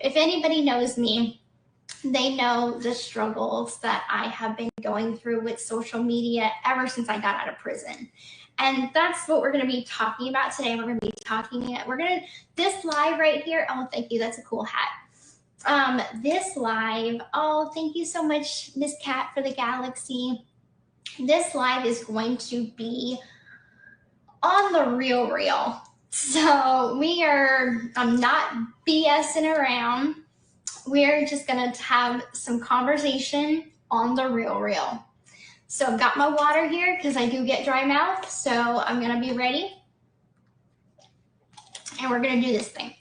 if anybody knows me, they know the struggles that I have been going through with social media ever since I got out of prison. And that's what we're going to be talking about today. We're going to be this live right here. Oh, thank you. That's a cool hat. This live, oh, thank you so much, Miss Cat, for the galaxy. This live is going to be on the real. So I'm not BSing around. We're just gonna have some conversation on the real. So I've got my water here because I do get dry mouth. So I'm gonna be ready. And we're gonna do this thing.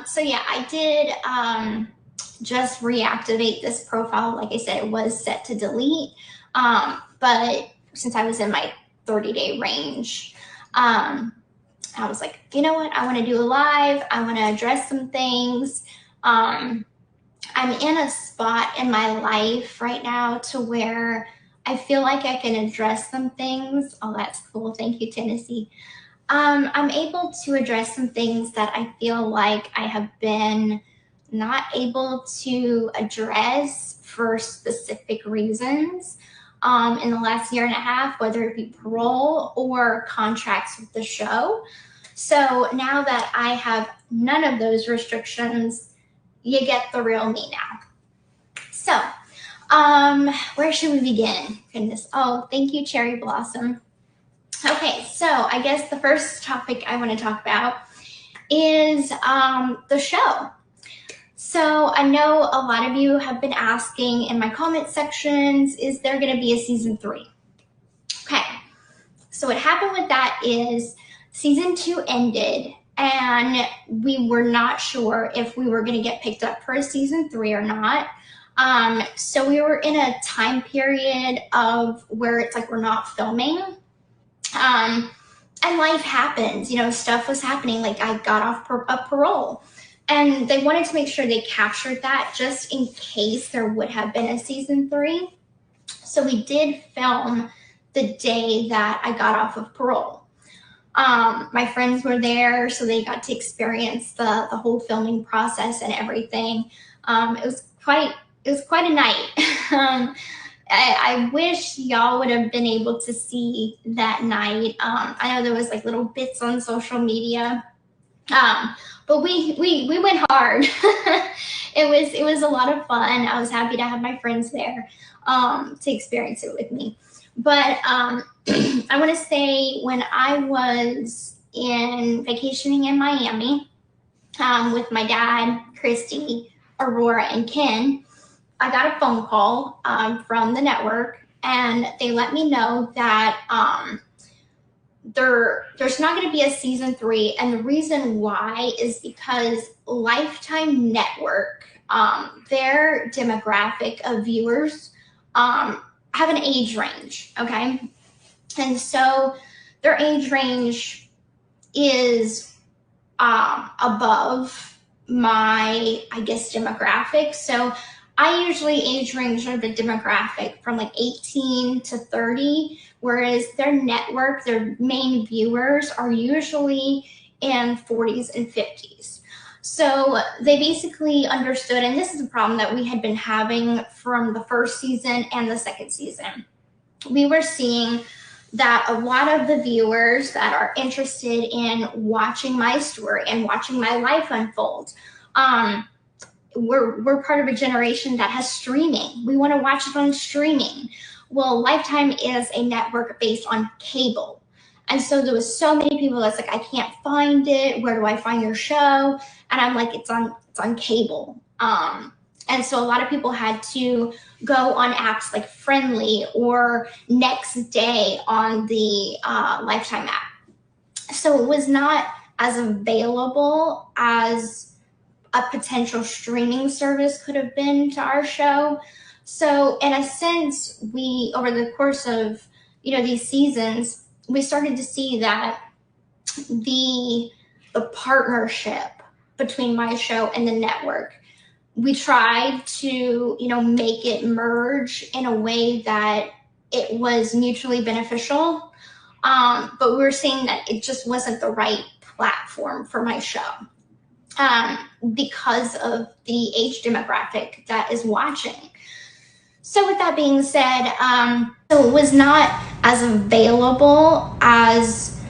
So yeah, I did just reactivate this profile. Like I said, it was set to delete. But since I was in my 30-day range, I was like, you know what? I want to do a live. I want to address some things. I'm in a spot in my life right now to where I feel like I can address some things. Oh, that's cool. Thank you, Tennessee. I'm able to address some things that I feel like I have been not able to address for specific reasons in the last year and a half, whether it be parole or contracts with the show. So now that I have none of those restrictions, you get the real me now. So where should we begin? Goodness. Oh, thank you, Cherry Blossom. Okay, so I guess the first topic I want to talk about is the show. So I know a lot of you have been asking in my comment sections, is there going to be a season 3? Okay, so what happened with that is season 2 ended and we were not sure if we were going to get picked up for a season 3 or not. So we were in a time period of where it's like we're not filming. And life happens, you know, stuff was happening. Like I got off of parole. And they wanted to make sure they captured that just in case there would have been a season 3. So we did film the day that I got off of parole. My friends were there, so they got to experience the whole filming process and everything. It was quite a night. I wish y'all would have been able to see that night. I know there was like little bits on social media. But we went hard. It was a lot of fun. I was happy to have my friends there to experience it with me. But I want to say when I was vacationing in Miami with my dad, Christy, Aurora, and Ken, I got a phone call from the network, and they let me know that there's not going to be a season 3, and the reason why is because Lifetime Network, their demographic of viewers have an age range, okay? And so their age range is above my, I guess, demographic. So I usually age range the demographic from like 18 to 30, whereas their network, their main viewers are usually in 40s and 50s. So they basically understood, and this is a problem that we had been having from the first season and the second season. We were seeing that a lot of the viewers that are interested in watching my story and watching my life unfold, we're part of a generation that has streaming. We want to watch it on streaming. Well, Lifetime is a network based on cable. And so there was so many people that's like, I can't find it. Where do I find your show? And I'm like, it's on cable. And so a lot of people had to go on apps like Friendly or Next Day on the Lifetime app. So it was not as available as a potential streaming service could have been to our show. So in a sense, we, over the course of, these seasons, we started to see that the partnership between my show and the network, we tried to, make it merge in a way that it was mutually beneficial. But we were seeing that it just wasn't the right platform for my show because of the age demographic that is watching. So with that being said, so it was not as available as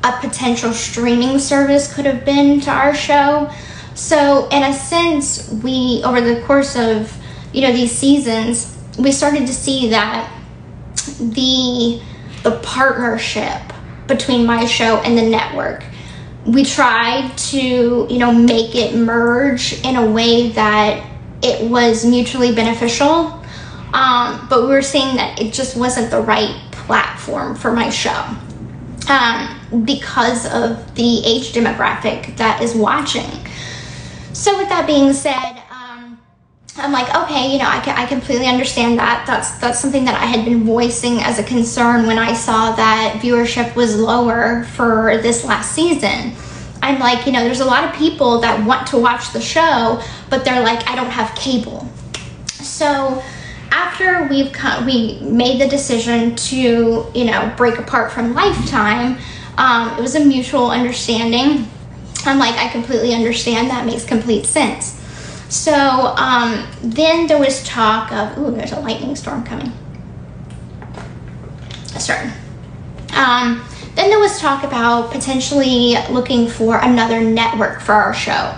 a potential streaming service could have been to our show. So in a sense, we, over the course of, these seasons, we started to see that the partnership between my show and the network, we tried to, make it merge in a way that it was mutually beneficial. But we were seeing that it just wasn't the right platform for my show because of the age demographic that is watching. So with that being said, I'm like, okay, I completely understand that. That's something that I had been voicing as a concern when I saw that viewership was lower for this last season. I'm like, there's a lot of people that want to watch the show, but they're like, I don't have cable. So after we made the decision to, break apart from Lifetime, it was a mutual understanding. I'm like, I completely understand. That makes complete sense. So then there was talk of, there's a lightning storm coming. Starting. Then there was talk about potentially looking for another network for our show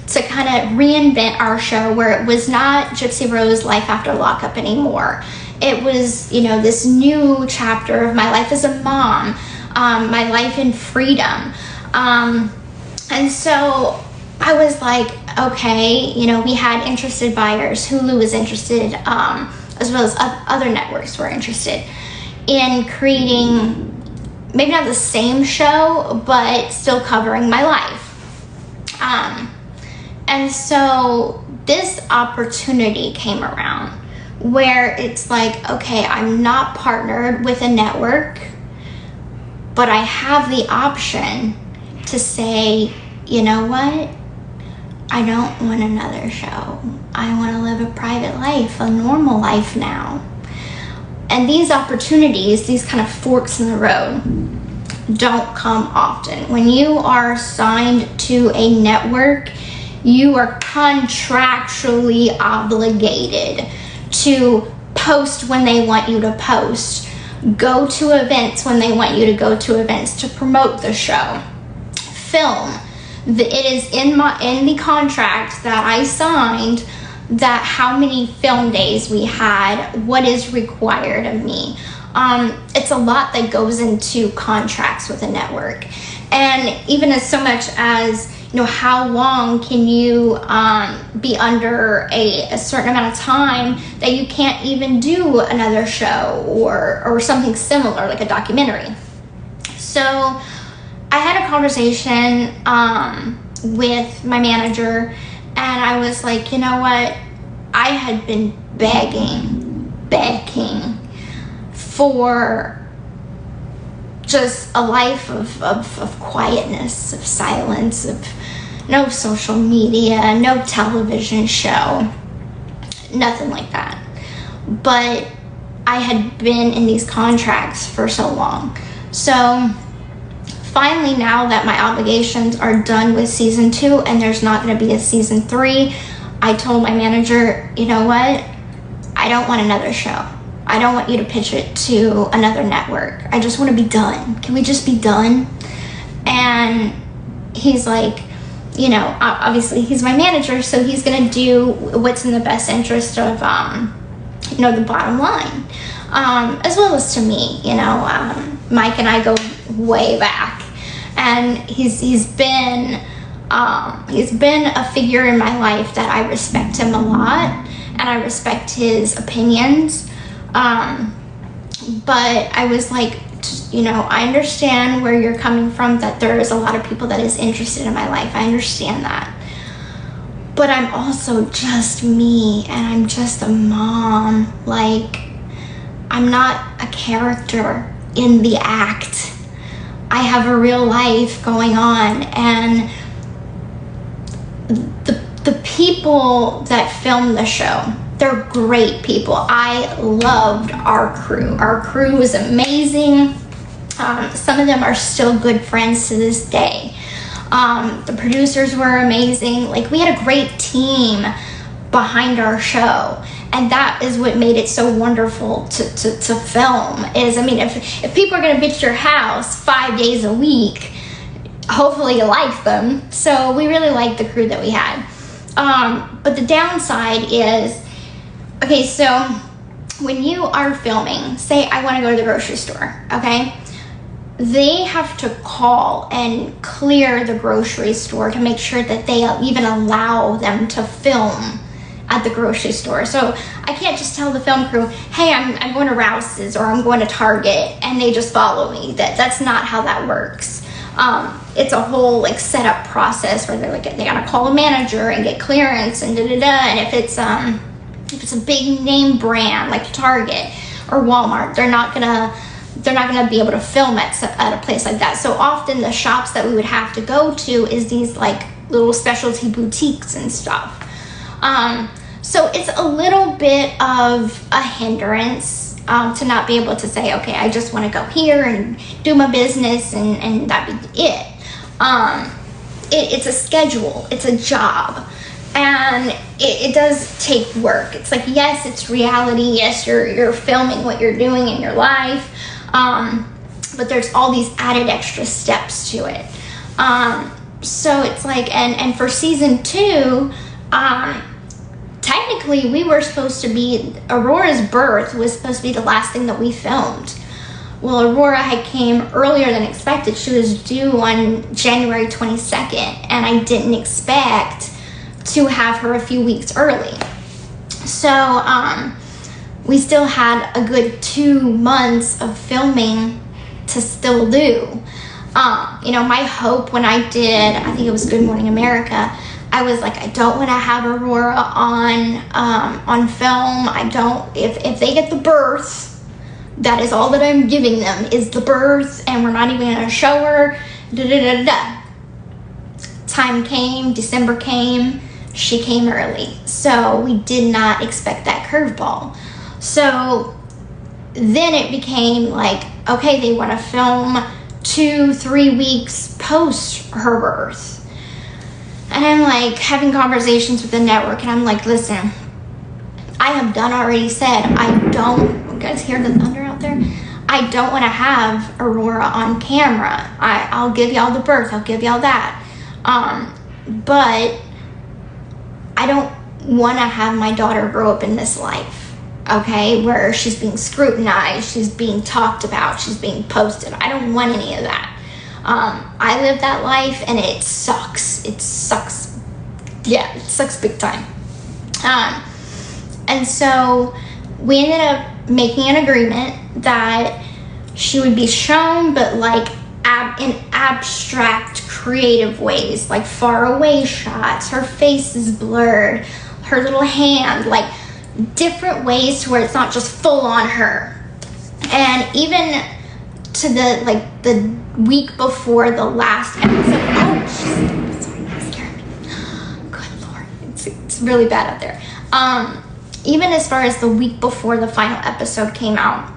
to kind of reinvent our show where it was not Gypsy Rose Life After Lockup anymore. It was, this new chapter of my life as a mom, my life in freedom. And so I was like, okay, we had interested buyers. Hulu was interested, as well as other networks were interested in creating maybe not the same show, but still covering my life. And so this opportunity came around where it's like, okay, I'm not partnered with a network, but I have the option to say, you know what? I don't want another show. I want to live a private life, a normal life now. And these opportunities, these kind of forks in the road, don't come often. When you are signed to a network, you are contractually obligated to post when they want you to post, go to events when they want you to go to events to promote the show, film. It is in the contract that I signed that how many film days we had, what is required of me. It's a lot that goes into contracts with a network. And even as so much as, how long can you be under a certain amount of time that you can't even do another show or something similar, like a documentary. So I had a conversation with my manager, and I was like, you know what? I had been begging for just a life of quietness, of silence, of no social media, no television show, nothing like that. But I had been in these contracts for so long. So finally, now that my obligations are done with season 2 and there's not going to be a season 3, I told my manager, you know what? I don't want another show. I don't want you to pitch it to another network. I just want to be done. Can we just be done? And he's like, obviously he's my manager, so he's going to do what's in the best interest of, the bottom line, as well as to me. Mike and I go way back, and he's been a figure in my life that I respect him a lot, and I respect his opinions. But I was like, I understand where you're coming from, that there is a lot of people that is interested in my life. I understand that. But I'm also just me, and I'm just a mom. Like, I'm not a character in the act. I have a real life going on, and the people that film the show, they're great people. I loved our crew. Our crew was amazing. Some of them are still good friends to this day. The producers were amazing. Like, we had a great team behind our show, and that is what made it so wonderful to film. Is, I mean, if people are gonna bitch your house 5 days a week, hopefully you like them. So we really liked the crew that we had. But the downside is, okay, so when you are filming, say I want to go to the grocery store, okay, they have to call and clear the grocery store to make sure that they even allow them to film at the grocery store. So I can't just tell the film crew, hey, I'm going to Rouse's or I'm going to Target, and they just follow me. That's not how that works. It's a whole like setup process where they're like, they gotta call a manager and get clearance and and if it's a big name brand like Target or Walmart, they're not gonna be able to film at a place like that. So often the shops that we would have to go to is these like little specialty boutiques and stuff. So it's a little bit of a hindrance to not be able to say, okay, I just want to go here and do my business and that be it. It's a schedule, it's a job, and it does take work. It's like, yes, it's reality. Yes, you're filming what you're doing in your life, but there's all these added extra steps to it. So it's like, and for season 2, technically we were supposed to be, Aurora's birth was supposed to be the last thing that we filmed. Well, Aurora had came earlier than expected. She was due on January 22nd, and I didn't expect to have her a few weeks early. So we still had a good 2 months of filming to still do. You know, my hope when I did, I think it was Good Morning America, I was like, I don't want to have Aurora on film. I don't, if they get the birth, that is all that I'm giving them is the birth, and we're not even going to show her. Time came, December came, she came early. So we did not expect that curveball. So then it became like, okay, they want to film 2-3 weeks post her birth. And I'm like having conversations with the network, and I'm like, listen, I have already said, you guys hear the thunder out there? I don't want to have Aurora on camera. I'll give y'all the birth, I'll give y'all that. But I don't want to have my daughter grow up in this life, okay, where she's being scrutinized, she's being talked about, she's being posted. I don't want any of that. I lived that life, and it sucks. It sucks. Yeah, it sucks big time. And so we ended up making an agreement that she would be shown, but like in abstract, creative ways, like far away shots. Her face is blurred, her little hand, like different ways to where it's not just full on her. And even to the week before the last episode. Oh, jeez. Sorry, that scared me. Good Lord. It's really bad out there. Even as far as the week before the final episode came out.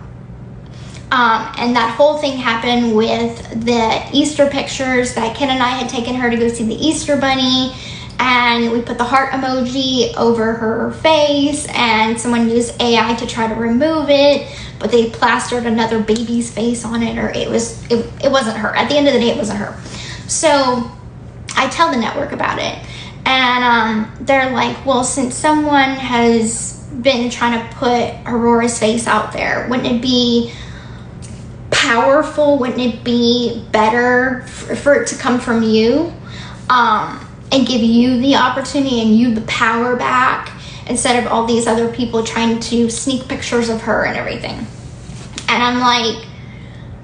And that whole thing happened with the Easter pictures that Ken and I had taken her to go see the Easter Bunny. And we put the heart emoji over her face, and someone used AI to try to remove it, but they plastered another baby's face on it, or it wasn't her. At the end of the day, it wasn't her. So I tell the network about it, and they're like, well, since someone has been trying to put Aurora's face out there, wouldn't it be powerful? Wouldn't it be better for it to come from you? And give you the opportunity and you the power back, instead of all these other people trying to sneak pictures of her and everything. And I'm like,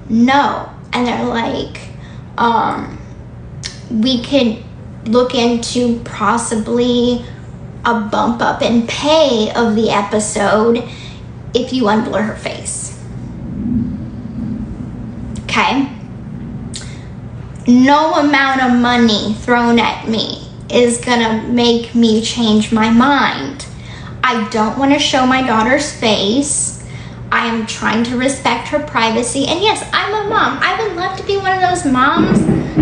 no. And they're like, we could look into possibly a bump up in pay of the episode if you unblur her face. Okay? No amount of money thrown at me is gonna make me change my mind. I don't want to show my daughter's face. I am trying to respect her privacy. And yes, I'm a mom. I would love to be one of those moms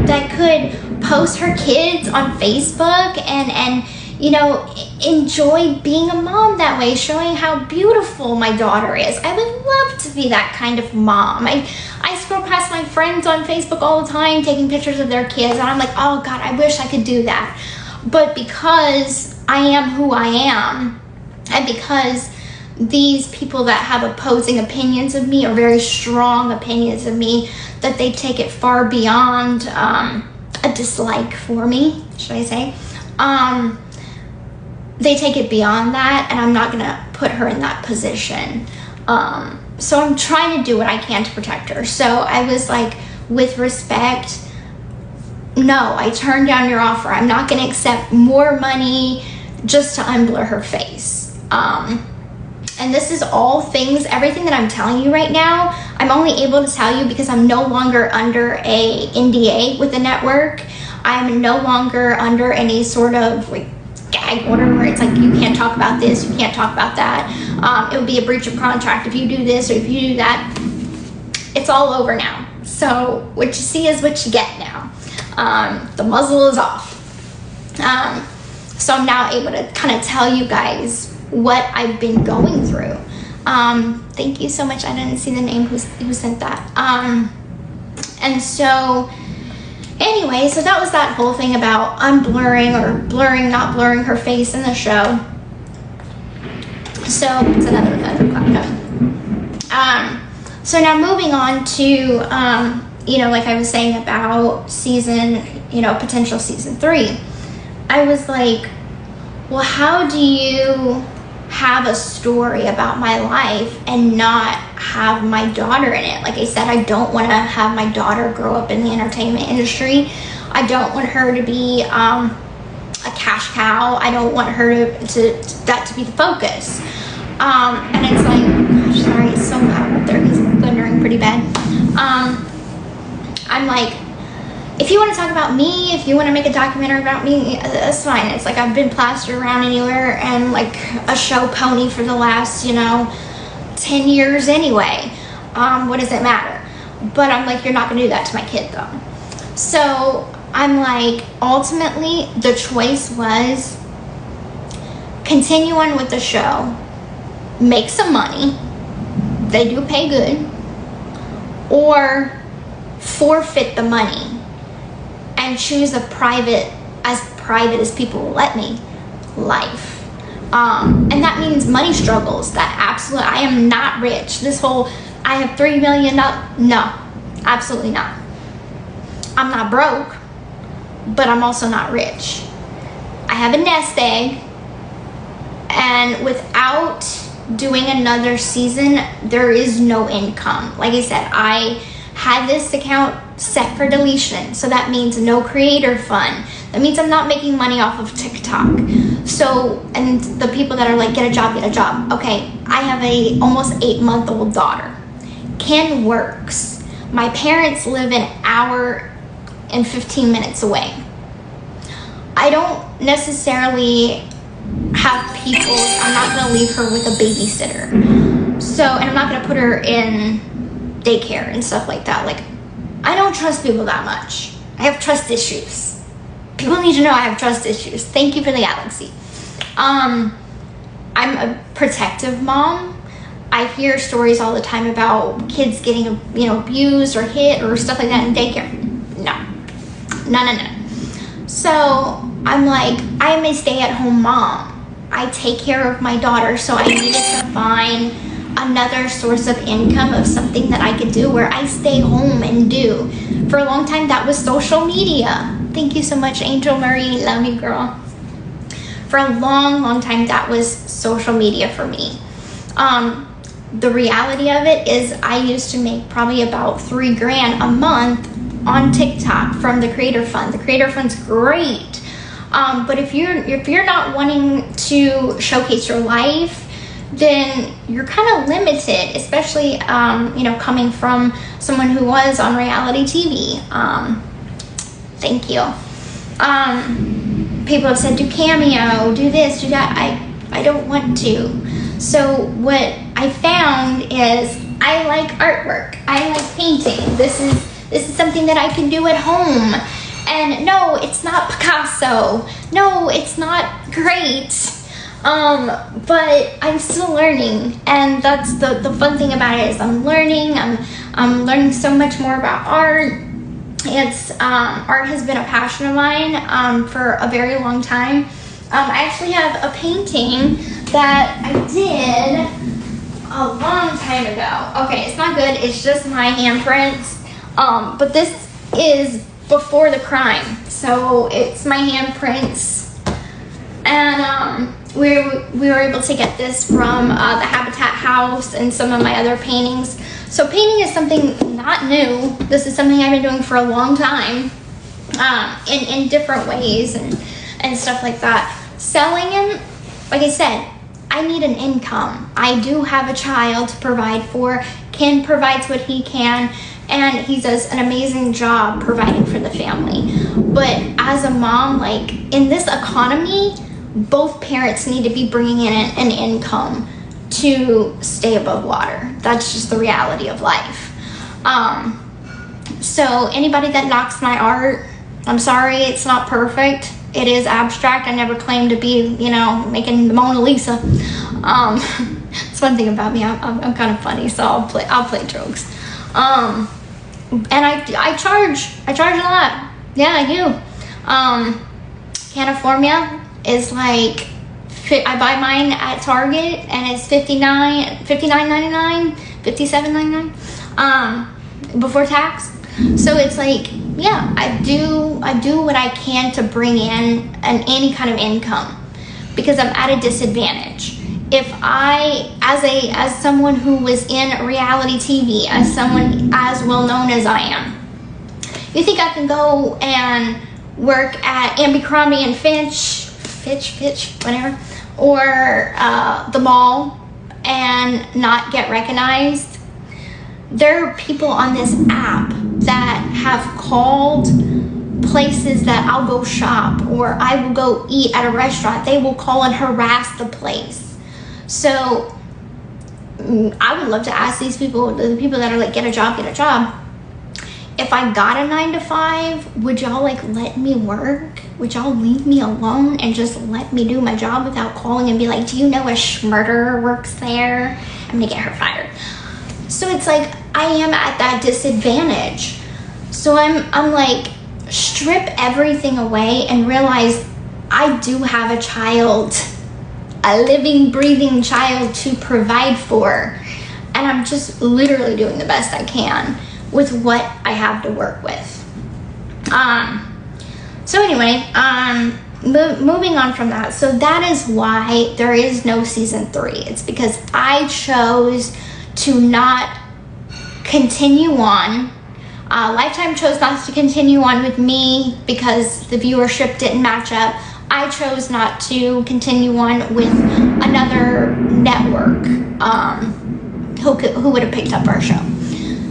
that could post her kids on Facebook and you know, enjoy being a mom that way, showing how beautiful my daughter is. I would love to be that kind of mom. I scroll past my friends on Facebook all the time taking pictures of their kids, and I'm like, oh God, I wish I could do that. But because I am who I am, and because these people that have opposing opinions of me, or very strong opinions of me, that they take it far beyond a dislike for me, should I say, they take it beyond that, and I'm not gonna put her in that position. So I'm trying to do what I can to protect her. So I was like, with respect, no, I turned down your offer. I'm not gonna accept more money just to unblur her face. And this is all things, everything that I'm telling you right now, I'm only able to tell you because I'm no longer under a NDA with the network. I'm no longer under any sort of like gag order where it's like, you can't talk about this, you can't talk about that. It would be a breach of contract if you do this or if you do that. It's all over now. So what you see is what you get now. The muzzle is off. So I'm now able to kind of tell you guys what I've been going through. Thank you so much. I didn't see the name who sent that. And so anyway, so that was that whole thing about unblurring or blurring, not blurring her face in the show. So it's another clap. So now moving on to, you know, like I was saying about season, you know, potential season 3. I was like, well, how do you have a story about my life and not have my daughter in it? Like I said, I don't want to have my daughter grow up in the entertainment industry. I don't want her to be a cash cow. I don't want her to that to be the focus. And it's like, gosh, sorry, it's so loud up there. He's thundering pretty bad. I'm like, if you want to talk about me, if you want to make a documentary about me, that's fine. It's like I've been plastered around anywhere and like a show pony for the last, you know, 10 years anyway. What does it matter? But I'm like, you're not going to do that to my kid though. So I'm like, ultimately the choice was continue on with the show, make some money, they do pay good, or forfeit the money and choose a private as people will let me, life. And that means money struggles. That absolutely, I am not rich. This whole, I have $3 million, no, absolutely not. I'm not broke, but I'm also not rich. I have a nest egg, and without doing another season, there is no income. Like I said, I had this account set for deletion, so that means no creator fund. That means I'm not making money off of TikTok. So, and the people that are like, get a job. Okay, I have a almost 8-month-old daughter. Ken works. My parents live an hour and 15 minutes away. I don't necessarily have people, I'm not gonna leave her with a babysitter. So, and I'm not gonna put her in daycare and stuff like that. Like, I don't trust people that much. I have trust issues. People need to know I have trust issues. Thank you for the galaxy. I'm a protective mom. I hear stories all the time about kids getting, you know, abused or hit or stuff like that in daycare. No. So I'm like, I'm a stay-at-home mom. I take care of my daughter, so I needed to find another source of income of something that I could do where I stay home and do. For a long time, that was social media. Thank you so much, Angel Marie. Love you, girl. For a long time, that was social media for me. The reality of it is I used to make probably about $3 grand a month on TikTok from the Creator Fund. The Creator Fund's great. But if you're not wanting to showcase your life, then you're kind of limited, especially, you know, coming from someone who was on reality TV. Thank you. People have said, do Cameo, do this, do that. I don't want to. So what I found is I like artwork. I like painting. This is something that I can do at home. And no, it's not Picasso. No, it's not great. But I'm still learning, and that's the fun thing about it is I'm learning. I'm learning so much more about art. Art has been a passion of mine for a very long time. I actually have a painting that I did a long time ago. Okay, it's not good. It's just my handprints. But this is before the crime, so it's my handprints. And we were able to get this from the Habitat House and some of my other paintings. So painting is something not new. This is something I've been doing for a long time, in different ways and stuff like that. Selling them, like I said, I need an income. I do have a child to provide for. Ken provides what he can, and he does an amazing job providing for the family. But as a mom, like in this economy, both parents need to be bringing in an income to stay above water. That's just the reality of life. So anybody that knocks my art, I'm sorry, it's not perfect. It is abstract. I never claimed to be, making the Mona Lisa. It's one thing about me. I'm kind of funny, so I'll play jokes. And I charge a lot. Yeah, I do. California is like, I buy mine at Target and it's $59.99, $57.99 before tax. So it's like, yeah, I do what I can to bring in any kind of income, because I'm at a disadvantage. If I, as someone who was in reality TV, as someone as well known as I am, you think I can go and work at Abercrombie and Fitch, whatever, or the mall and not get recognized? There are people on this app that have called places that I'll go shop or I will go eat at a restaurant. They will call and harass the place. So I would love to ask these people, the people that are like, get a job. If I got a 9-to-5, would y'all like let me work? Would y'all leave me alone and just let me do my job without calling and be like, do you know a schmurder works there? I'm gonna get her fired. So it's like, I am at that disadvantage. So I'm like, strip everything away and realize I do have a child, a living, breathing child to provide for. And I'm just literally doing the best I can with what I have to work with. So anyway, moving on from that. So that is why there is no season 3. It's because I chose to not continue on. Lifetime chose not to continue on with me because the viewership didn't match up. I chose not to continue on with another network who would have picked up our show.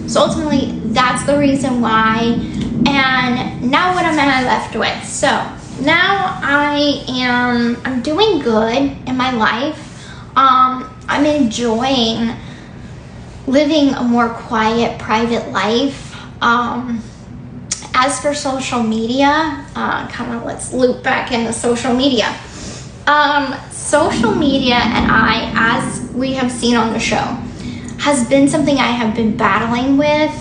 So ultimately, that's the reason why. And now what am I left with? So now I'm doing good in my life. I'm enjoying living a more quiet, private life. As for social media, let's loop back into social media. Social media and I, as we have seen on the show, has been something I have been battling with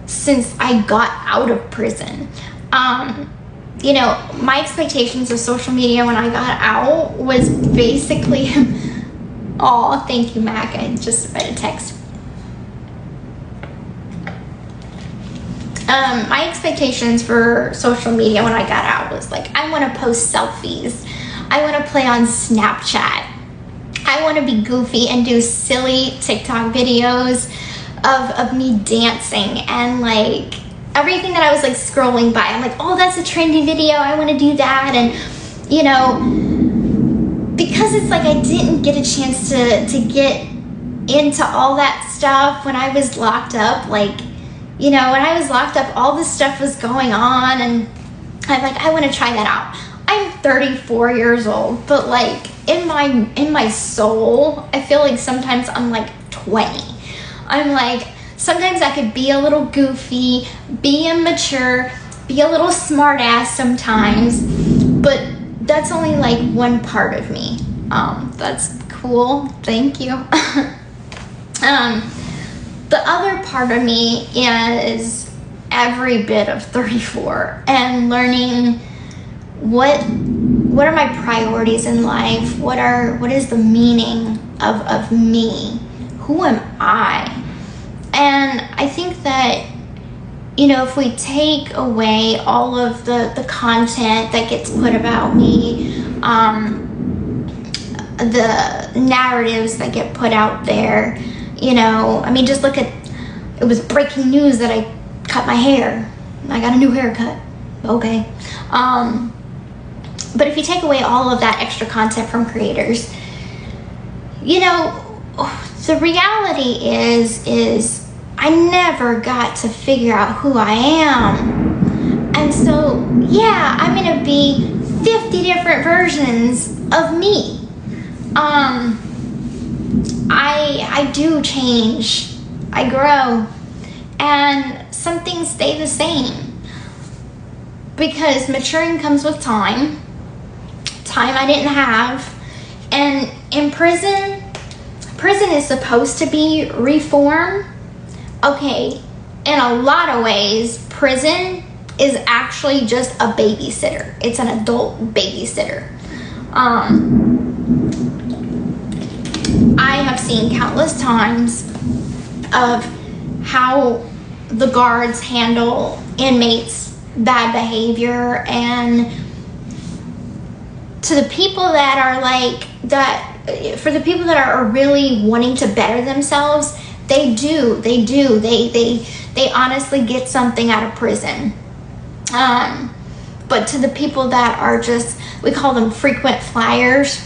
since I got out of prison. My expectations of social media when I got out was basically, oh, thank you, Mac. I just read a text. My expectations for social media when I got out was like, I want to post selfies. I want to play on Snapchat. I want to be goofy and do silly TikTok videos of me dancing and like everything that I was like scrolling by. I'm like, oh, that's a trendy video. I want to do that. And, because it's like I didn't get a chance to get into all that stuff when I was locked up. Like, when I was locked up, all this stuff was going on, and I'm like, I want to try that out. I'm 34 years old, but like in my soul, I feel like sometimes I'm like 20. I'm like, sometimes I could be a little goofy, be immature, be a little smart ass sometimes, but that's only like one part of me. That's cool, thank you. The other part of me is every bit of 34 and learning what are my priorities in life, what is the meaning of me, who am I? And I think that, you know, if we take away all of the content that gets put about me, the narratives that get put out there, you know, I mean, just look at, it was breaking news that I cut my hair. I got a new haircut. Okay. But if you take away all of that extra content from creators, you know, the reality is I never got to figure out who I am. And so, yeah, I'm going to be 50 different versions of me. I do change. I grow. And some things stay the same. Because maturing comes with time. Time I didn't have. And in prison is supposed to be reform. Okay, in a lot of ways, prison is actually just a babysitter. It's an adult babysitter. I have seen countless times of how the guards handle inmates' bad behavior, and to the people that are like that, for the people that are really wanting to better themselves, they honestly get something out of prison. But to the people that are just, we call them frequent flyers.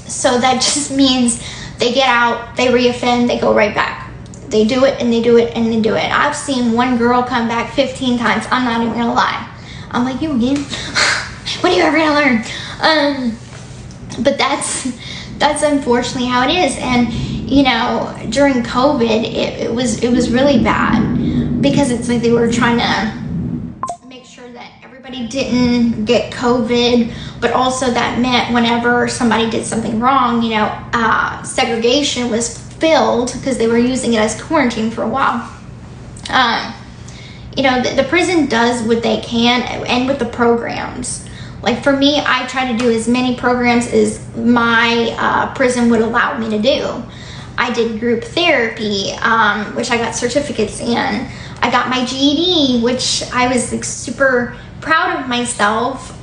So that just means they get out, they reoffend, they go right back. They do it and they do it and they do it. I've seen one girl come back 15 times. I'm not even gonna lie. I'm like, you again? When are you ever gonna learn? But that's unfortunately how it is. And you know, during COVID, it was really bad, because it's like they were trying to make sure that everybody didn't get COVID, but also that meant whenever somebody did something wrong, you know, segregation was filled because they were using it as quarantine for a while. You know, the prison does what they can, and with the programs. Like for me, I try to do as many programs as my prison would allow me to do. I did group therapy, which I got certificates in. I got my GED, which I was like super proud of myself,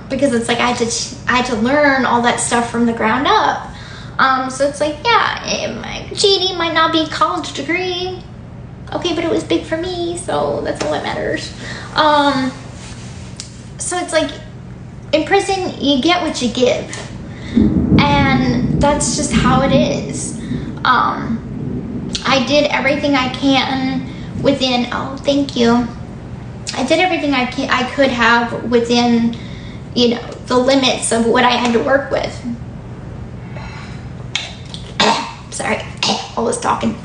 because it's like I had to learn all that stuff from the ground up. So it's like, yeah, my GED might not be a college degree, okay, but it was big for me, so that's all that matters. So it's like, in prison, you get what you give, and that's just how it is. I did everything I can within, oh, thank you. I did everything I could have within, you know, the limits of what I had to work with. Sorry, I was talking.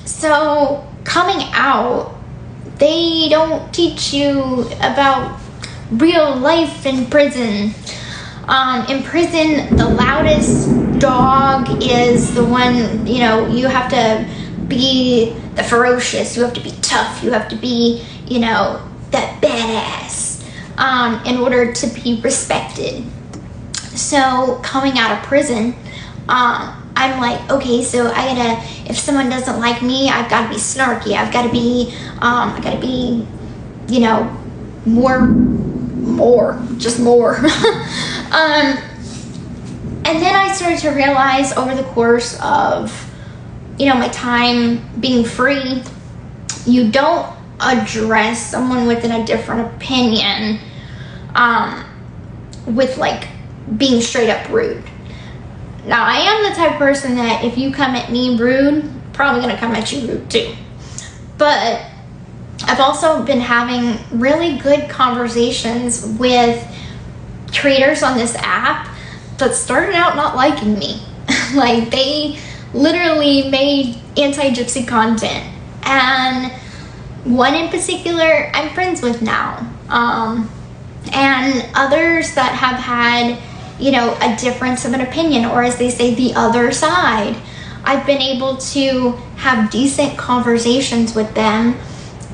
So coming out, they don't teach you about real life in prison. In prison, the loudest dog is the one, you know, you have to be the ferocious, you have to be tough, you have to be, you know, that badass, in order to be respected. So coming out of prison, I'm like, okay, so I gotta, if someone doesn't like me, I've gotta be snarky, I've gotta be, you know, just more. And then I started to realize over the course of, you know, my time being free, you don't address someone with a different opinion with like being straight up rude. Now, I am the type of person that if you come at me rude, probably gonna come at you rude too. But I've also been having really good conversations with creators on this app that started out not liking me. Like, they literally made anti-Gypsy content, and One in particular I'm friends with now, and others that have had, you know, a difference of an opinion, or as they say, the other side. I've been able to have decent conversations with them,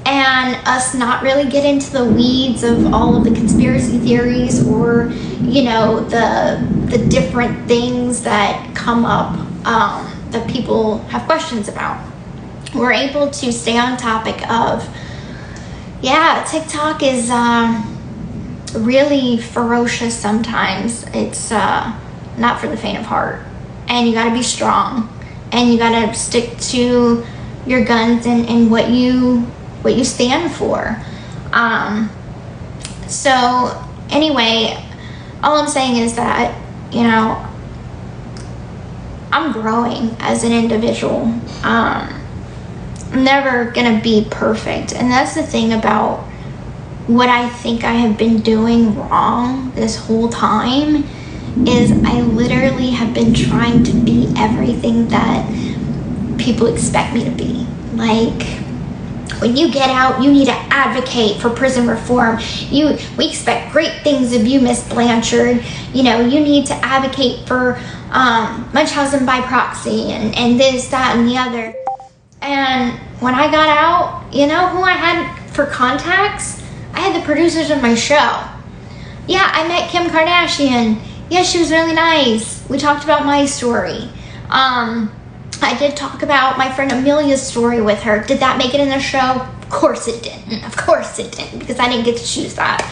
and us not really get into the weeds of all of the conspiracy theories, or, you know, the different things that come up that people have questions about. We're able to stay on topic of, yeah, TikTok is really ferocious sometimes. It's not for the faint of heart, and you got to be strong, and you got to stick to your guns and what you stand for. So anyway, all I'm saying is that, you know, I'm growing as an individual. I'm never gonna be perfect, and that's the thing about what I think I have been doing wrong this whole time, is I literally have been trying to be everything that people expect me to be. Like, when you get out, you need to advocate for prison reform. We expect great things of you, Miss Blanchard. You know, you need to advocate for Munchausen by proxy, and this, that, and the other. And when I got out, you know who I had for contacts? I had the producers of my show. Yeah, I met Kim Kardashian. Yeah, she was really nice. We talked about my story. I did talk about my friend Amelia's story with her. Did that make it in the show? Of course it didn't. Of course it didn't, because I didn't get to choose that.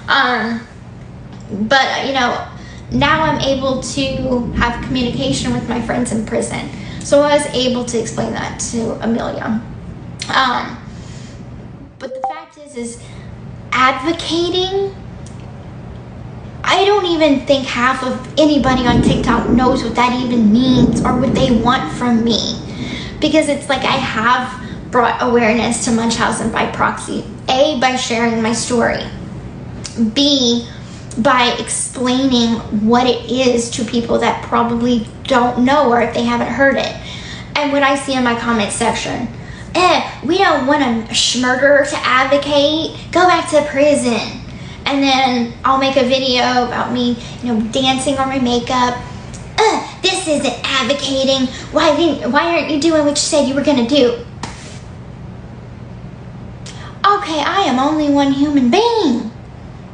But, you know, now I'm able to have communication with my friends in prison. So I was able to explain that to Amelia. But the fact is advocating, I don't even think half of anybody on TikTok knows what that even means or what they want from me. Because it's like, I have brought awareness to Munchausen by proxy. A, by sharing my story. B, by explaining what it is to people that probably don't know, or if they haven't heard it. And what I see in my comment section, we don't want a murderer to advocate, go back to prison. And then I'll make a video about me, you know, dancing on my makeup. This isn't advocating. Why aren't you doing what you said you were gonna do? Okay, I am only one human being,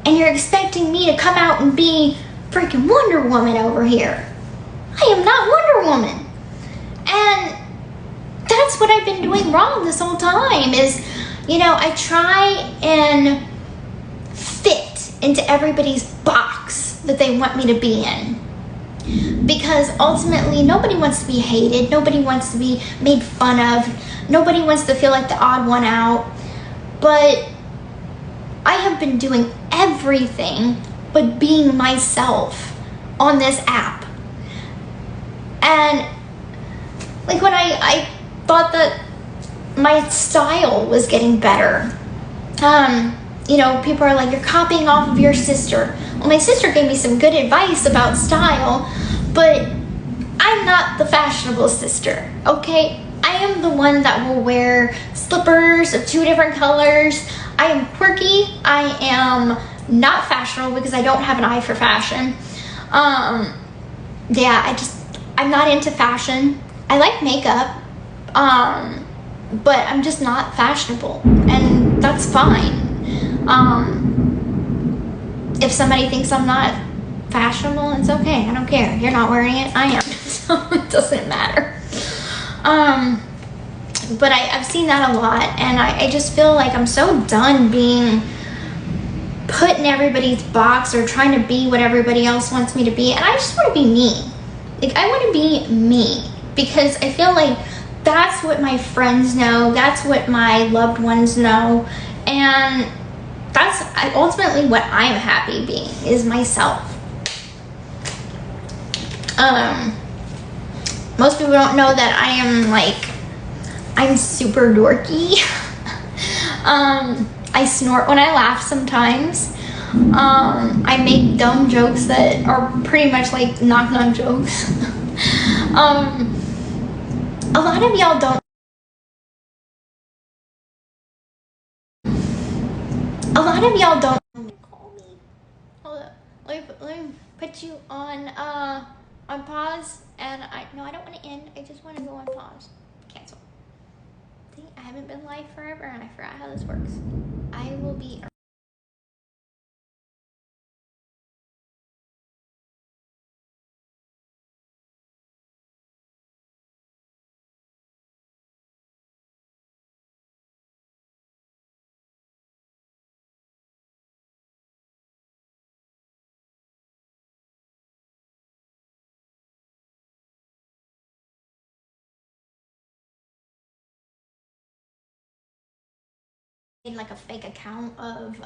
and you're expecting me to come out and be freaking Wonder Woman over here. I am not Wonder Woman. And that's what I've been doing wrong this whole time, is, you know, I try and fit into everybody's box that they want me to be in. Because ultimately, nobody wants to be hated. Nobody wants to be made fun of. Nobody wants to feel like the odd one out. But I have been doing everything but being myself on this app. And like, when I thought that my style was getting better, you know, people are like, you're copying off of your sister. Well, my sister gave me some good advice about style, but I'm not the fashionable sister, okay? I am the one that will wear slippers of 2 different colors. I am quirky. I am not fashionable because I don't have an eye for fashion. Yeah, I'm not into fashion. I like makeup, but I'm just not fashionable, and that's fine. If somebody thinks I'm not fashionable, it's okay. I don't care. You're not wearing it. I am. So it doesn't matter. But I've seen that a lot, and I just feel like I'm so done being put in everybody's box or trying to be what everybody else wants me to be. And I just want to be me. Like, I want to be me, because I feel like that's what my friends know. That's what my loved ones know. And that's ultimately what I'm happy being, is myself. Most people don't know that I'm super dorky. I snort when I laugh sometimes. I make dumb jokes that are pretty much like knock-knock jokes. A lot of y'all don't lot of y'all don't call me. Hold up. Let me put you on pause. And I don't want to end. I just want to go on pause. Cancel. See, I haven't been live forever, and I forgot how this works. I will be. Like a fake account of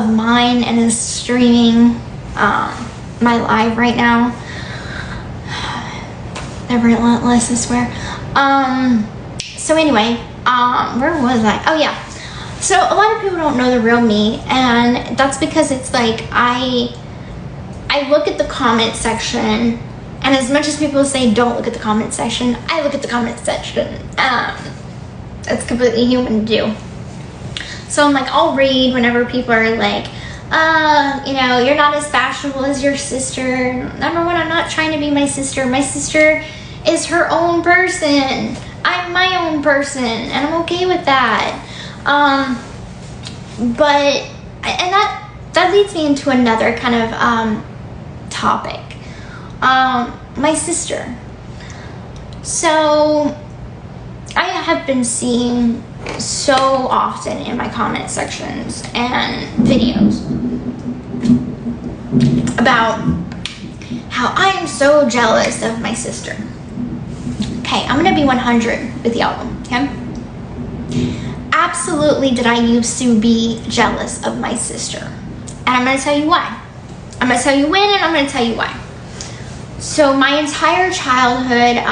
mine and is streaming my live right now. They're relentless, I swear. So anyway, where was I? Oh yeah. So a lot of people don't know the real me, and that's because it's like I look at the comment section, and as much as people say don't look at the comment section, I look at the comment section. It's completely human to do. So I'm like, I'll read whenever people are like, you know, you're not as fashionable as your sister. Number one, I'm not trying to be my sister. My sister is her own person. I'm my own person, and I'm okay with that. But that leads me into another kind of topic. My sister. So I have been seeing so often in my comment sections and videos about how I am so jealous of my sister. Okay, I'm gonna be 100 with y'all, okay? Absolutely did I used to be jealous of my sister. And I'm gonna tell you why. I'm gonna tell you when, and I'm gonna tell you why. So my entire childhood,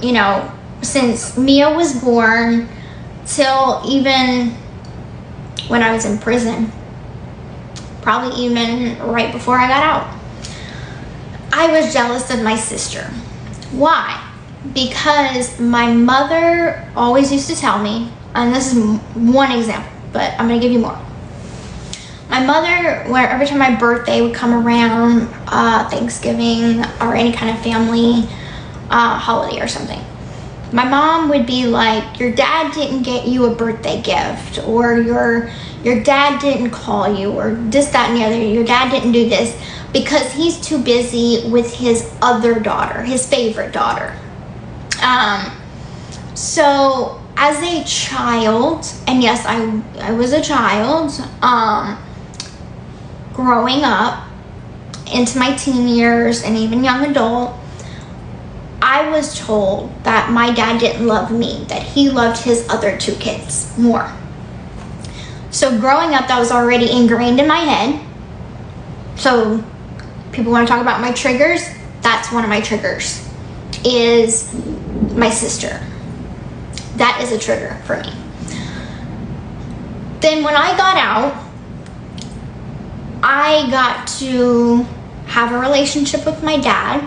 you know, since Mia was born till even when I was in prison, probably even right before I got out, I was jealous of my sister. Why? Because my mother always used to tell me, and this is one example, but I'm gonna give you more. My mother, every time my birthday would come around, Thanksgiving or any kind of family holiday or something, my mom would be like, your dad didn't get you a birthday gift, or your dad didn't call you, or this, that, and the other. Your dad didn't do this because he's too busy with his other daughter, his favorite daughter. So as a child, and yes, I was a child, growing up into my teen years and even young adult, I was told that my dad didn't love me, that he loved his other two kids more. So growing up, that was already ingrained in my head. So people want to talk about my triggers. That's one of my triggers, is my sister. That is a trigger for me. Then when I got out, I got to have a relationship with my dad,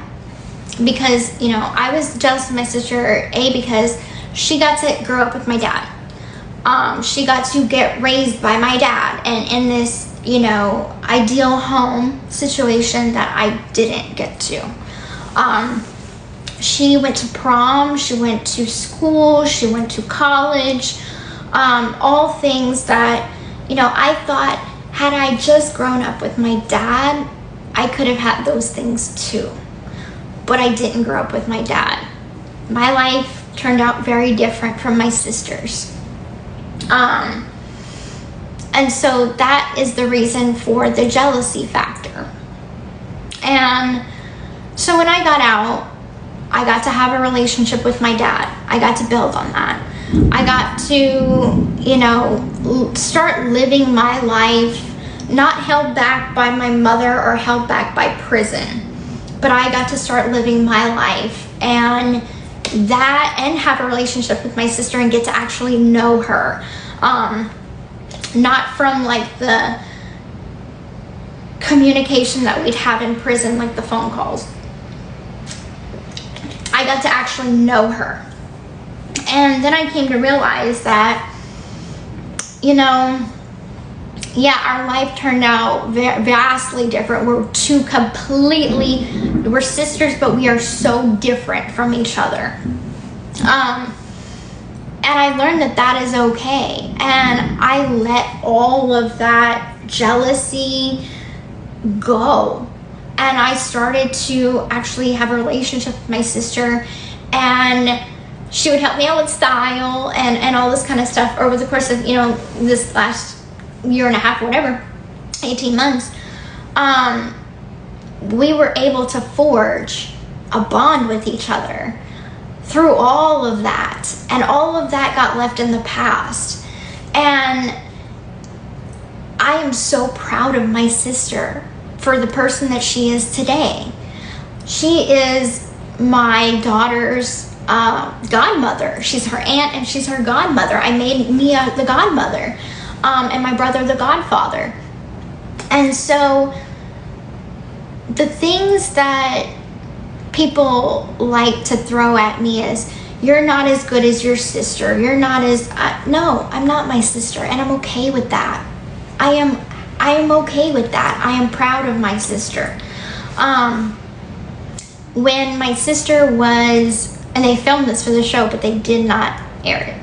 because, you know, I was jealous of my sister, because she got to grow up with my dad. She got to get raised by my dad, and in this, you know, ideal home situation that I didn't get to. She went to prom, she went to school, she went to college, all things that, you know, I thought, had I just grown up with my dad, I could have had those things too. But I didn't grow up with my dad. My life turned out very different from my sister's. And so that is the reason for the jealousy factor. And so when I got out, I got to have a relationship with my dad. I got to build on that. I got to, you know, start living my life, not held back by my mother or held back by prison. But I got to start living my life, and have a relationship with my sister and get to actually know her. Not from like the communication that we'd have in prison, like the phone calls. I got to actually know her. And then I came to realize that you know, yeah, our life turned out vastly different. We're we're sisters, but we are so different from each other. And I learned that that is okay. And I let all of that jealousy go. And I started to actually have a relationship with my sister, and she would help me out with style and all this kind of stuff over the course of, you know, this last year and a half, whatever, 18 months. We were able to forge a bond with each other through all of that, and all of that got left in the past. And I am so proud of my sister for the person that she is today. She is my daughter's godmother. She's her aunt and she's her godmother. I made Mia the godmother, and my brother the godfather. And so the things that people like to throw at me is, you're not as good as your sister, you're not as no, I'm not my sister, and I'm okay with that. I am okay with that. I am proud of my sister. When my sister was, and they filmed this for the show, but they did not air it.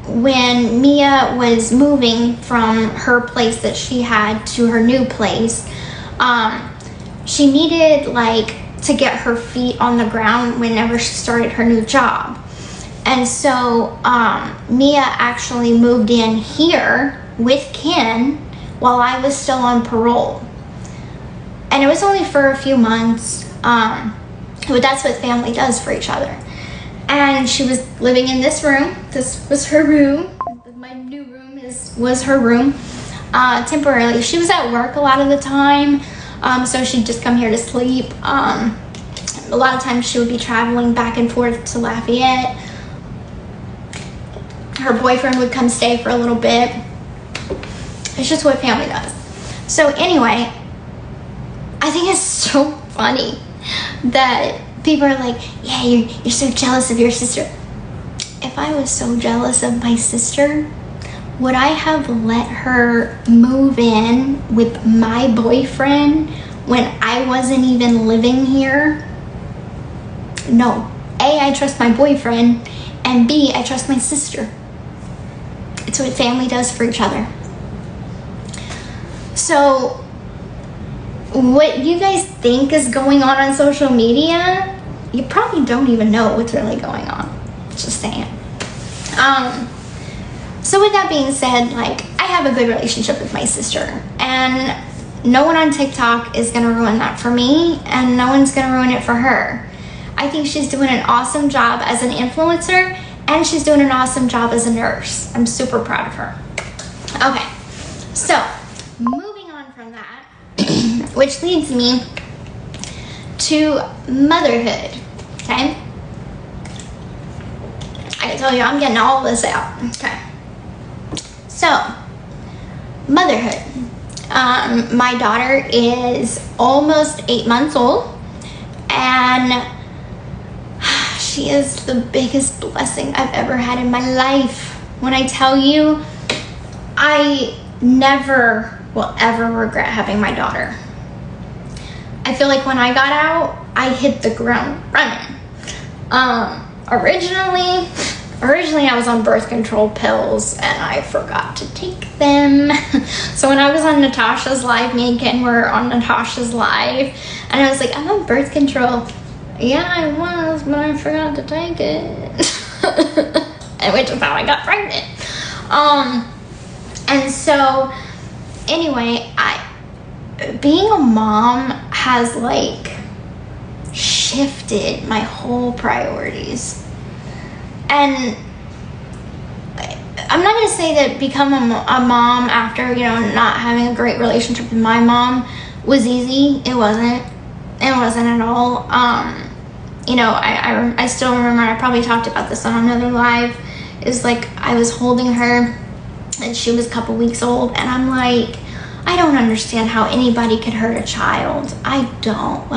When Mia was moving from her place that she had to her new place, she needed to get her feet on the ground whenever she started her new job. And so Mia actually moved in here with Ken while I was still on parole. And it was only for a few months, but that's what family does for each other. And she was living in this room. This was her room. My new room was her room, temporarily. She was at work a lot of the time, so she'd just come here to sleep. A lot of times she would be traveling back and forth to Lafayette. Her boyfriend would come stay for a little bit. It's just what family does. So anyway, I think it's so funny that people are like, yeah, you're so jealous of your sister. If I was so jealous of my sister, would I have let her move in with my boyfriend when I wasn't even living here? No. A, I trust my boyfriend, and B, I trust my sister. It's what family does for each other. So what you guys think is going on social media, you probably don't even know what's really going on. Just saying. So with that being said, I have a good relationship with my sister, and no one on TikTok is gonna ruin that for me, and no one's gonna ruin it for her. I think she's doing an awesome job as an influencer, and she's doing an awesome job as a nurse. I'm super proud of her. Okay, so moving on from that, which leads me to motherhood, okay? I can tell you, I'm getting all this out, okay? So, motherhood. My daughter is almost 8 months old, and she is the biggest blessing I've ever had in my life. When I tell you, I never will ever regret having my daughter. I feel like when I got out, I hit the ground running. Originally I was on birth control pills and I forgot to take them. So when I was on Natasha's live, me and Ken were on Natasha's live, and I was like, I'm on birth control. Yeah, I was, but I forgot to take it. And which is how I got pregnant. And so anyway, being a mom has shifted my whole priorities. And I'm not going to say that become a mom after, not having a great relationship with my mom was easy. It wasn't. It wasn't at all. I still remember, I probably talked about this on another live, is I was holding her and she was a couple weeks old, and I'm like, I don't understand how anybody could hurt a child. I don't.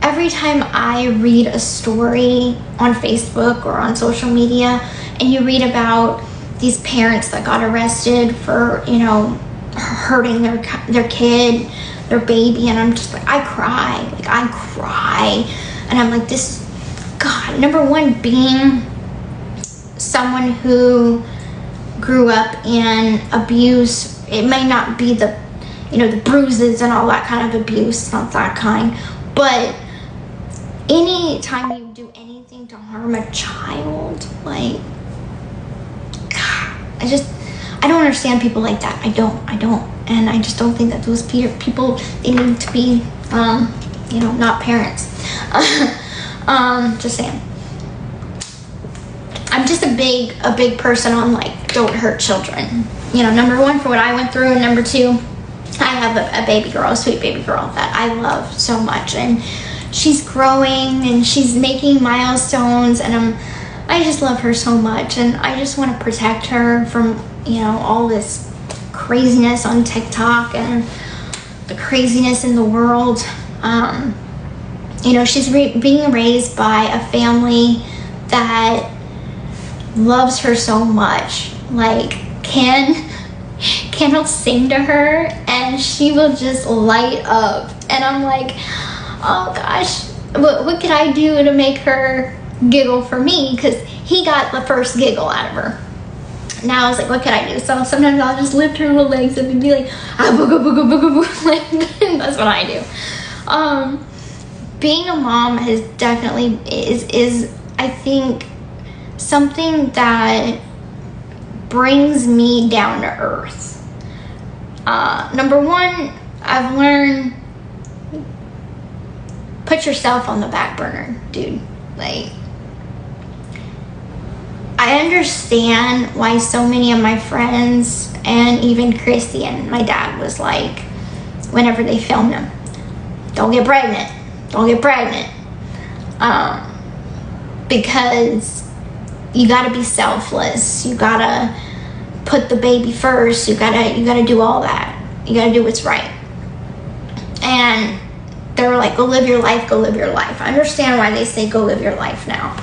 Every time I read a story on Facebook or on social media, and you read about these parents that got arrested for, you know, hurting their kid, their baby, and I'm just like, I cry. And I'm like, this, God, number one, being someone who grew up in abuse, it may not be the, you know, the bruises and all that kind of abuse, it's not that kind, but anytime you do anything to harm a child, like, God, I don't understand people like that. I don't, and I just don't think that those people, they need to be, you know, not parents. Just saying. I'm just a big person on, like, don't hurt children. You know, number one, for what I went through, and number two, I have a baby girl, a sweet baby girl that I love so much, and she's growing and she's making milestones, and I just love her so much, and I just want to protect her from, you know, all this craziness on TikTok and the craziness in the world. You know, she's being raised by a family that loves her so much. Like, Ken will sing to her and she will just light up, and I'm like, oh gosh, what could I do to make her giggle for me? Because he got the first giggle out of her. Now I was like, what could I do? So sometimes I'll just lift her little legs up and be like, ah, booga, booga, booga, booga. Like, that's what I do. Being a mom is definitely is I think something that brings me down to earth. Number one, I've learned, put yourself on the back burner, dude. Like, I understand why so many of my friends, and even Christy and my dad, was like, whenever they film them, don't get pregnant, because you gotta be selfless, you gotta put the baby first, you gotta do all that, you gotta do what's right. And they're like, go live your life. I understand why they say go live your life now.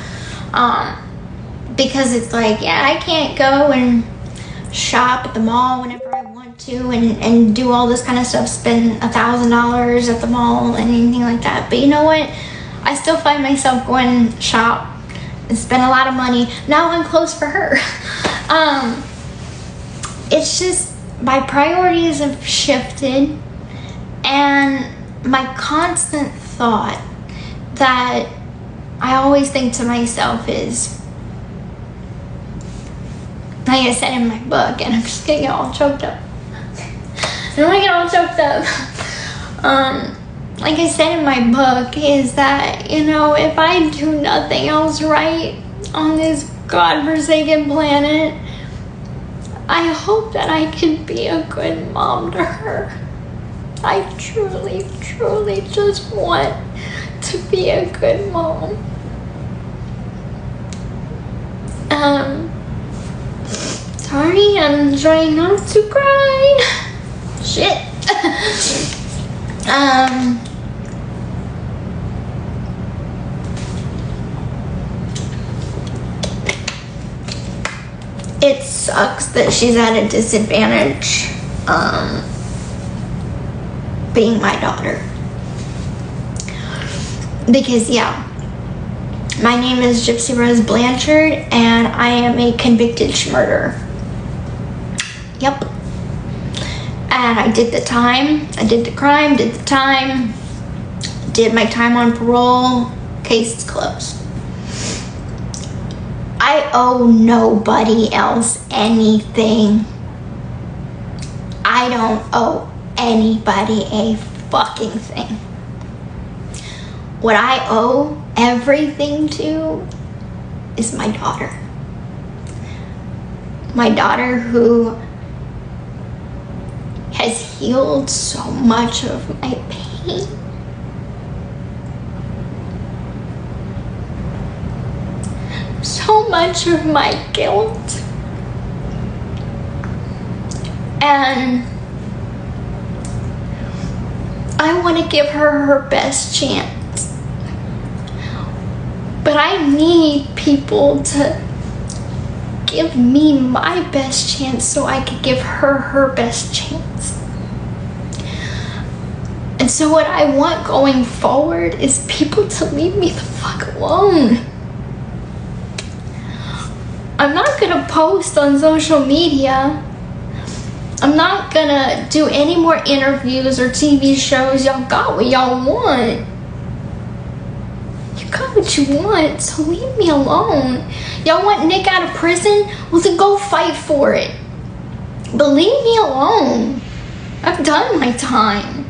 Because it's like, yeah, I can't go and shop at the mall whenever I want to and do all this kind of stuff, spend $1,000 at the mall and anything like that. But you know what? I still find myself going shop and spend a lot of money. Now I'm close for her. It's just, my priorities have shifted, and my constant thought that I always think to myself is, like I said in my book, and I'm just gonna get all choked up. Like I said in my book, is that, you know, if I do nothing else right on this godforsaken planet, I hope that I can be a good mom to her. I truly, truly just want to be a good mom. Sorry, I'm trying not to cry. Shit. It sucks that she's at a disadvantage, being my daughter. Because, yeah, my name is Gypsy Rose Blanchard, and I am a convicted murderer. Yep. And I did the time, I did the crime, did the time, did my time on parole, case is closed. I owe nobody else anything. I don't owe anybody a fucking thing. What I owe everything to is my daughter. My daughter, who has healed so much of my pain. So much of my guilt. And I want to give her her best chance. But I need people to give me my best chance so I could give her her best chance. And so what I want going forward is people to leave me the fuck alone. I'm not gonna post on social media. I'm not gonna do any more interviews or TV shows. Y'all got what y'all want. You got what you want, so leave me alone. Y'all want Nick out of prison? Well, then go fight for it. But leave me alone. I've done my time.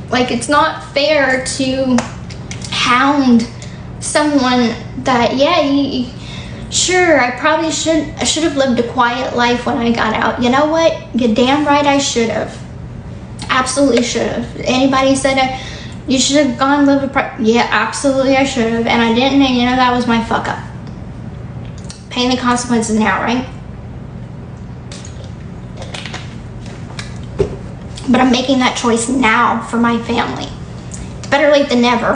Like, it's not fair to hound someone that, yeah, sure, I should have lived a quiet life when I got out. You know what? You're damn right I should have. Absolutely should have. Anybody said you should have gone live a yeah, absolutely I should have, and I didn't, and you know, that was my fuck up. Paying the consequences now, right? But I'm making that choice now for my family. It's better late than never.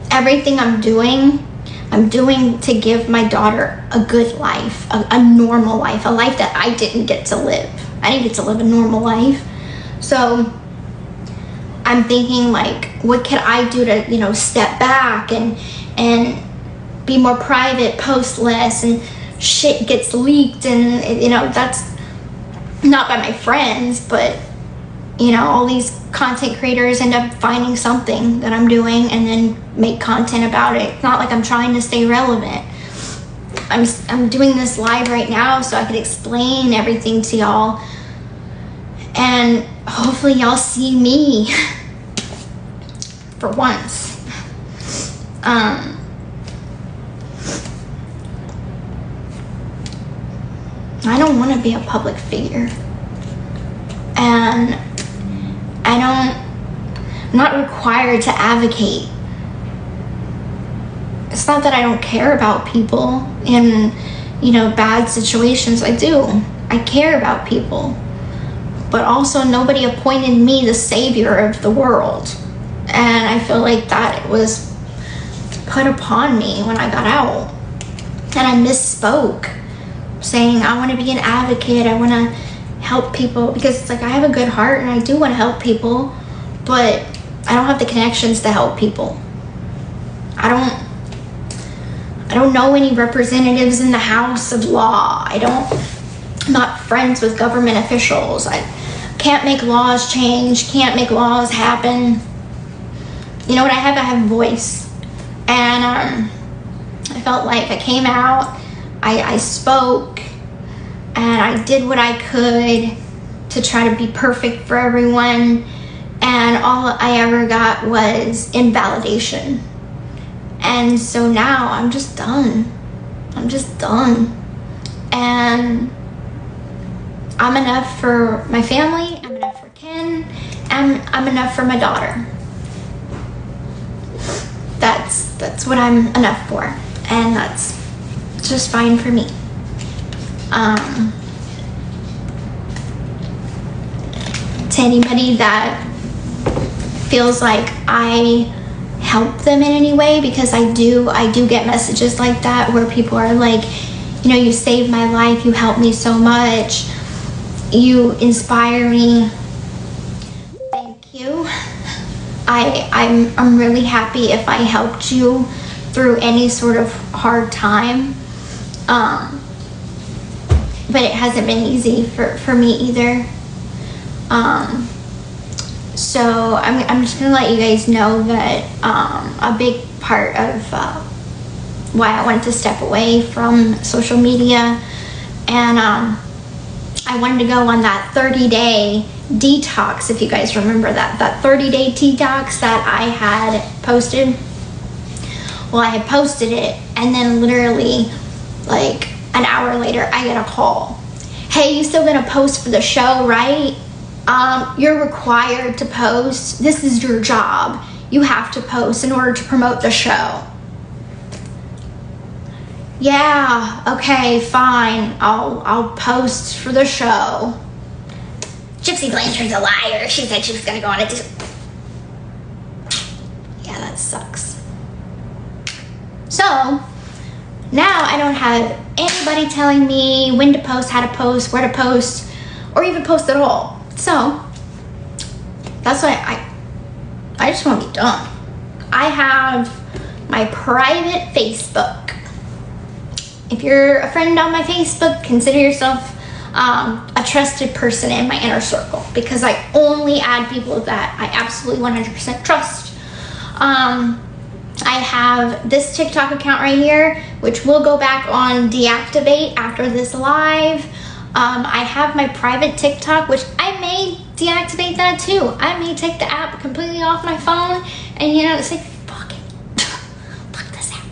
Everything I'm doing to give my daughter a good life, a normal life, a life that I didn't get to live. I didn't get to live a normal life. So I'm thinking, like, what could I do to, you know, step back and be more private, post less, and shit gets leaked, and, you know, that's not by my friends, but, you know, all these content creators end up finding something that I'm doing and then make content about it. It's not like I'm trying to stay relevant. I'm doing this live right now so I could explain everything to y'all, and hopefully y'all see me for once. I don't want to be a public figure, and I'm not required to advocate. It's not that I don't care about people in, you know, bad situations. I do. I care about people, but also nobody appointed me the savior of the world, and I feel like that was put upon me when I got out, and I misspoke, saying I want to be an advocate, I want to help people, because it's like I have a good heart and I do want to help people, but I don't have the connections to help people. I don't know any representatives in the House of Law. I'm not friends with government officials. I can't make laws change, can't make laws happen. You know what I have? I have a voice, and I felt like I came out, I spoke, and I did what I could to try to be perfect for everyone, and all I ever got was invalidation. And so now I'm just done. I'm just done. And I'm enough for my family, I'm enough for Ken, and I'm enough for my daughter. That's what I'm enough for, and that's just fine for me. To anybody that feels like I help them in any way, because I do get messages like that where people are like, you know, you saved my life, you helped me so much, you inspire me. Thank you. I'm really happy if I helped you through any sort of hard time, but it hasn't been easy for me either. So I'm just gonna let you guys know that a big part of why I wanted to step away from social media, and I wanted to go on that 30-day detox, if you guys remember that 30-day detox that I had posted. Well, I had posted it, and then literally like an hour later I get a call. Hey, you still gonna post for the show, right? You're required to post. This is your job. You have to post in order to promote the show. Yeah, okay, fine. I'll post for the show. Gypsy Blanchard's a liar. She said she was gonna go on it. Yeah, that sucks. So now I don't have anybody telling me when to post, how to post, where to post, or even post at all. So that's why I just want to be done. I have my private Facebook. If you're a friend on my Facebook, consider yourself a trusted person in my inner circle, because I only add people that I absolutely 100% trust. I have this TikTok account right here, which will go back on deactivate after this live. I have my private TikTok, which I may deactivate that too. I may take the app completely off my phone and, you know, say, fuck it. Fuck this app.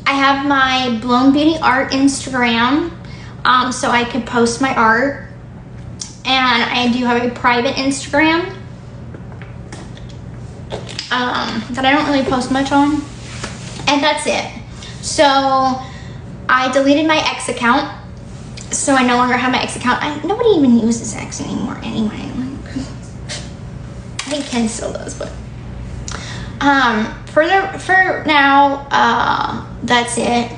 I have my Blown Beauty Art Instagram, so I could post my art. And I do have a private Instagram that I don't really post much on. And that's it. So I deleted my X account, so I no longer have my X account. Nobody even uses X anymore anyway. I think Ken still does, but for now, that's it.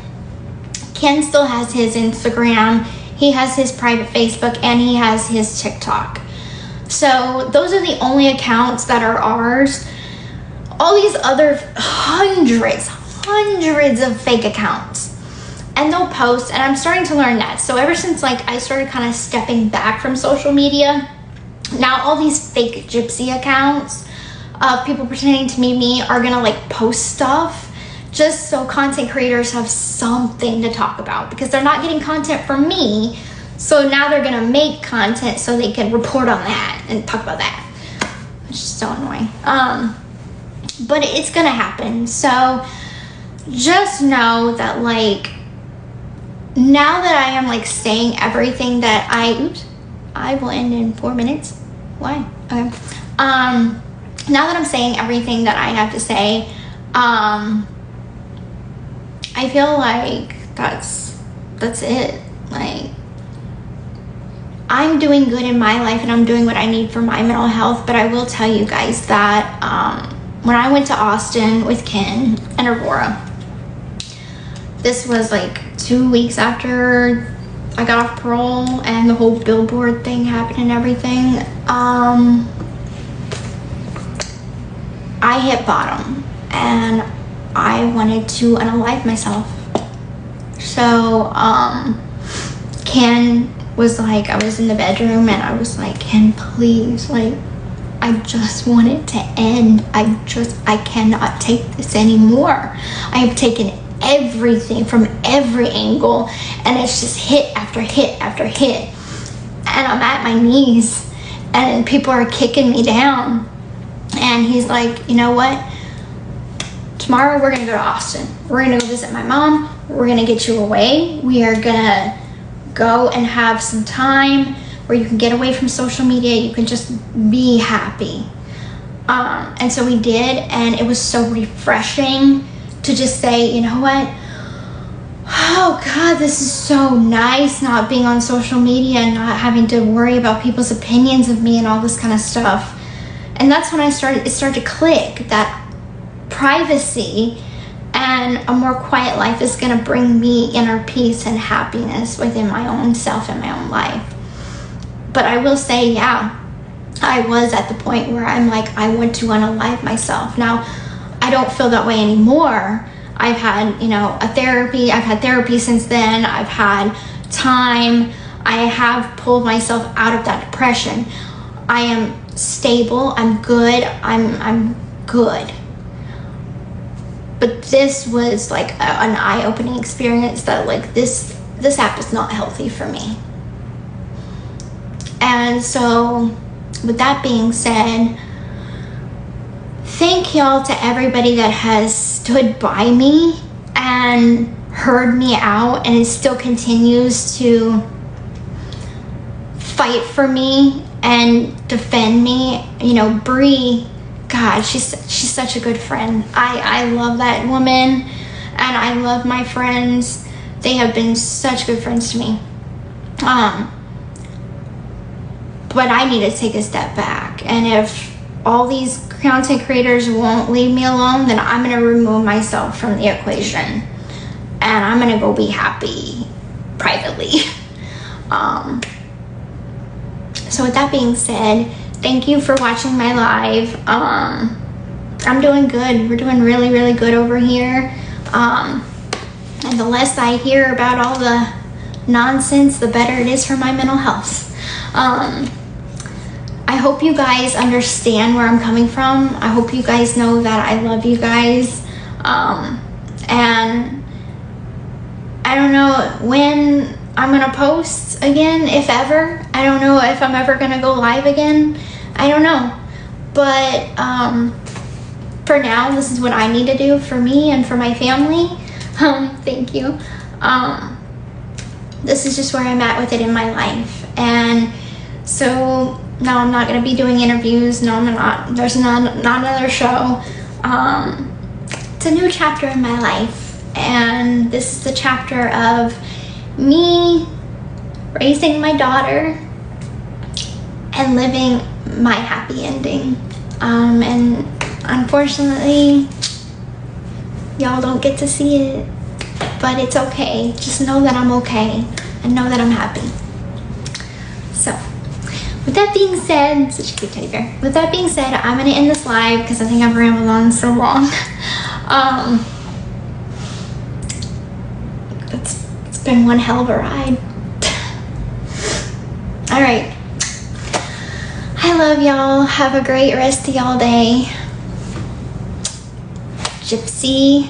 Ken still has his Instagram, he has his private Facebook, and he has his TikTok. So those are the only accounts that are ours. All these other hundreds of fake accounts, and they'll post, and I'm starting to learn that. So ever since like I started kind of stepping back from social media, now all these fake Gypsy accounts of people pretending to be me are gonna like post stuff just so content creators have something to talk about, because they're not getting content from me. So now they're gonna make content so they can report on that and talk about that, which is so annoying. But it's gonna happen. So just know that, like, now that I am like saying everything that I will end in 4 minutes. Why? Okay. Now that I'm saying everything that I have to say, I feel like that's it. Like, I'm doing good in my life and I'm doing what I need for my mental health. But I will tell you guys that when I went to Austin with Ken and Aurora, this was like 2 weeks after I got off parole and the whole billboard thing happened and everything. I hit bottom and I wanted to unalive myself. So Ken was like, I was in the bedroom and I was like, Ken, please, like, I just want it to end. I cannot take this anymore. I have taken everything from every angle and it's just hit after hit after hit. And I'm at my knees and people are kicking me down. And he's like, you know what? Tomorrow we're gonna go to Austin. We're gonna go visit my mom. We're gonna get you away. We are gonna go and have some time where you can get away from social media. You can just be happy. And so we did, and it was so refreshing to just say, you know what? Oh God, this is so nice not being on social media and not having to worry about people's opinions of me and all this kind of stuff. And that's when it started to click that privacy and a more quiet life is gonna bring me inner peace and happiness within my own self and my own life. But I will say, yeah, I was at the point where I'm like, I want to unalive myself. Now, I don't feel that way anymore. I've had, you know, I've had therapy since then. I've had time. I have pulled myself out of that depression. I am stable. I'm good. I'm good. But this was like an eye-opening experience that like this app is not healthy for me. And so with that being said, thank y'all to everybody that has stood by me and heard me out and it still continues to fight for me and defend me. You know, Bree, God, she's such a good friend. I love that woman and I love my friends. They have been such good friends to me. But I need to take a step back. And if all these content creators won't leave me alone, then I'm gonna remove myself from the equation and I'm gonna go be happy privately. So with that being said, thank you for watching my live. I'm doing good. We're doing really, really good over here. And the less I hear about all the nonsense, the better it is for my mental health. I hope you guys understand where I'm coming from. I hope you guys know that I love you guys. And I don't know when I'm gonna post again, if ever. I don't know if I'm ever gonna go live again. I don't know. But for now, this is what I need to do for me and for my family. Thank you. This is just where I'm at with it in my life. And so now I'm not gonna be doing interviews. No, I'm not. There's not another show. It's a new chapter in my life. And this is the chapter of me raising my daughter and living my happy ending. And unfortunately, y'all don't get to see it, but it's okay. Just know that I'm okay and know that I'm happy. So with that being said, such a cute teddy bear. With that being said, I'm gonna end this live because I think I've rambled on so long. It's been one hell of a ride. All right. I love y'all. Have a great rest of y'all day. Gypsy.